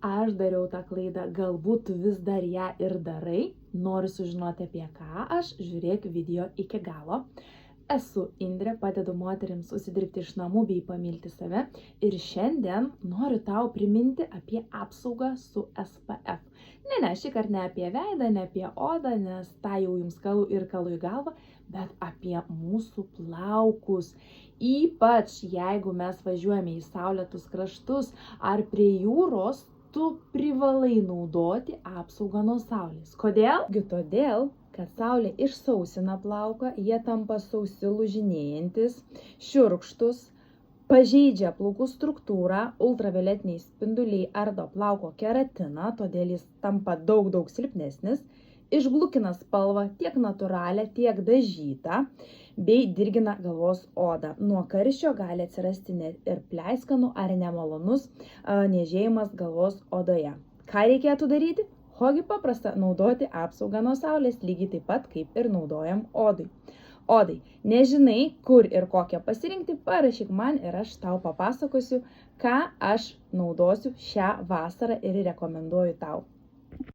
Aš dariau tą klaidą, galbūt tu vis dar ją ir darai. Nori sužinoti apie ką aš, žiūrėk video iki galo. Esu Indrė, padedu moterims užsidirbti iš namų bei pamilti save. Ir šiandien noriu tau priminti apie apsaugą su SPF. Ne, šį kartą ne apie veidą, ne apie odą, nes tą jau jums kalu į galvą, bet apie mūsų plaukus. Ypač jeigu mes važiuojame į saulėtus kraštus ar prie jūros, tu privalai naudoti apsaugą nuo saulės. Kodėl? Todėl, kad saulė išsausina plauką, jie tampa sausi, lūžinėjantis, šiurkštus, pažeidžia plaukų struktūrą, ultravioletiniai spinduliai ardo plauko keratiną, todėl jis tampa daug silpnesnis, išblukina spalvą tiek natūralią, tiek dažytą, bei dirgina galvos odą. Nuo karščio gali atsirasti net ir pleiskanų ar nemalonus niežėjimas galvos odoje. Ką reikėtų daryti? Ogi paprasta, naudoti apsaugą nuo saulės, lygiai taip pat kaip ir naudojam odai. Odai, nežinai, kur ir kokią pasirinkti, parašyk man ir aš tau papasakosiu, ką aš naudosiu šią vasarą ir rekomenduoju tau.